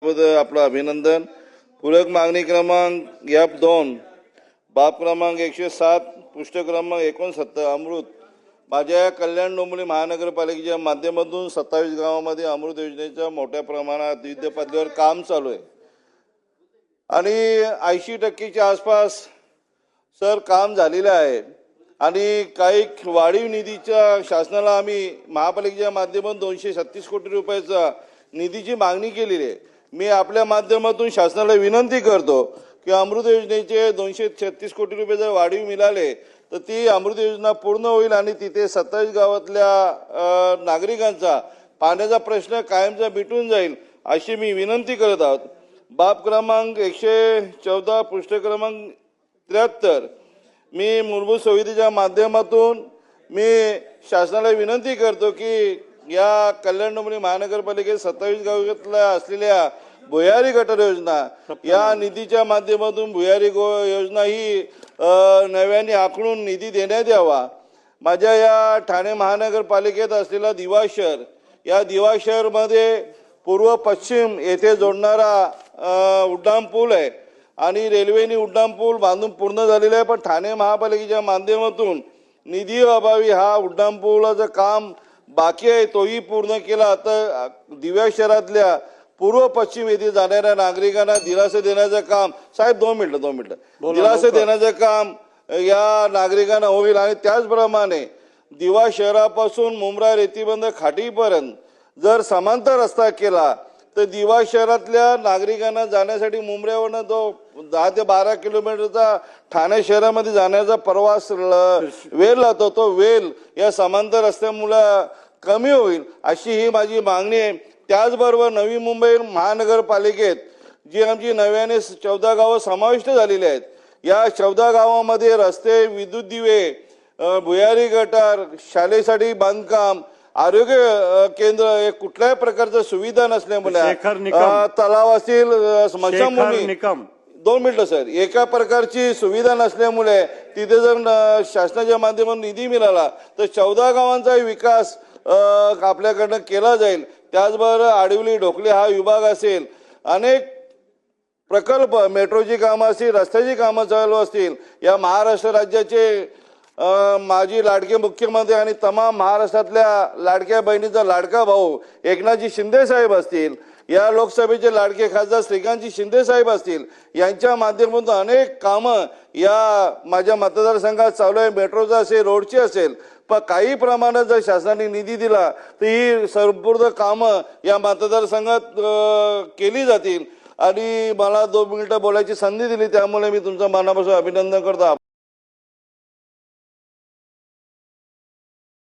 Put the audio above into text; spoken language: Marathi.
आपलं अभिनंदन। पूरक मागणी क्रमांक F2 बाब क्रमांक 107 पृष्ठ क्रमांक 69 अमृत माझ्या कल्याण डोंबिवली महानगरपालिकेच्या माध्यमातून 27 गावांमध्ये अमृत योजनेच्या मोठ्या प्रमाणात विविध पातळीवर काम चालू आहे आणि 80% आसपास सर काम झालेलं आहे आणि काही वाढीव निधीच्या शासनाला आम्ही महापालिकेच्या माध्यमातून 236 कोटी रुपयाचा निधीची मागणी केलेली आहे। मी आपल्या माध्यमातून शासनाला विनंती करतो की अमृत योजनेचे 236 कोटी रुपये जर वाढीव मिळाले तर ती अमृत योजना पूर्ण होईल आणि तिथे 27 गावातल्या नागरिकांचा पाण्याचा प्रश्न कायमचा मिटून जाईल अशी मी विनंती करत आहोत। बाब क्रमांक 114 पृष्ठ क्रमांक 73 मी मूलभूत सुविधेच्या माध्यमातून मी शासनाला विनंती करतो की या कल्याण डोंबिवली महानगरपालिकेत 27 गावातल्या असलेल्या भुयारी गटर योजना या निधीच्या माध्यमातून भुयारी योजना ही नव्याने आखून निधी देण्यात यावा। माझ्या या ठाणे महानगरपालिकेत असलेला दिवा शहर या दिवा शहरमध्ये पूर्व पश्चिम येथे जोडणारा उड्डाण पूल आहे आणि रेल्वेने उड्डाण पूल बांधून पूर्ण झालेला आहे, पण ठाणे महापालिकेच्या माध्यमातून निधी अभावी हा उड्डाण पुलाचं काम बाकी आहे, तोही पूर्ण केला तर दिव्या शहरातल्या पूर्व पश्चिम येथे जाणाऱ्या नागरिकांना दिलासा देण्याचं काम साहेब 2 मिनिटं दिलासा देण्याचं काम या नागरिकांना होईल आणि त्याचप्रमाणे दिवा शहरापासून मुंब्रा रेतीबंद खाटीपर्यंत जर समांतर रस्ता केला तर दिवा शहरातल्या नागरिकांना जाण्यासाठी मुंब्र्यावरनं जो 10 ते 12 किलोमीटरचा ठाणे शहरामध्ये जाण्याचा प्रवास वेळ लागतो, तो वेळ या समांतर रस्त्यामुळे कमी होईल अशी ही माझी मागणी आहे। त्याचबरोबर नवी मुंबई महानगरपालिकेत जी आमची नव्याने 14 गावं समाविष्ट झालेली आहेत, या 14 गावांमध्ये रस्ते, विद्युत दिवे, भुयारी गटार, शाळेसाठी बांधकाम, आरोग्य केंद्र हे कुठल्याही प्रकारच्या सुविधा नसल्यामुळे तलाव असतील, स्मशानभूमी 2 मिनिटं सर एका प्रकारची सुविधा नसल्यामुळे तिथे जर शासनाच्या माध्यमातून निधी मिळाला तर 14 गावांचा विकास आपल्याकडनं केला जाईल। त्याचबरोबर आडिवली ढोकले हा विभाग असेल, अनेक प्रकल्प मेट्रोची कामं असतील, रस्त्याची कामं चालू असतील, या महाराष्ट्र राज्याचे माजी लाडके मुख्यमंत्री आणि तमाम महाराष्ट्रातल्या लाडक्या बहिणीचा लाडका भाऊ एकनाथजी शिंदे साहेब असतील, या लोकसभेचे लाडके खासदार श्रीकांतजी शिंदे साहेब असतील, यांच्या माध्यमातून अनेक कामं या माझ्या मतदारसंघात चालू आहे। मेट्रोचा असेल, रोडची असेल, पण काही प्रमाणात जर शासनाने निधी दिला तर ही संपूर्ण कामं या मतदारसंघात केली जातील आणि मला 2 मिनिटं बोलायची संधी दिली त्यामुळे मी तुमचं मनापासून अभिनंदन करतो।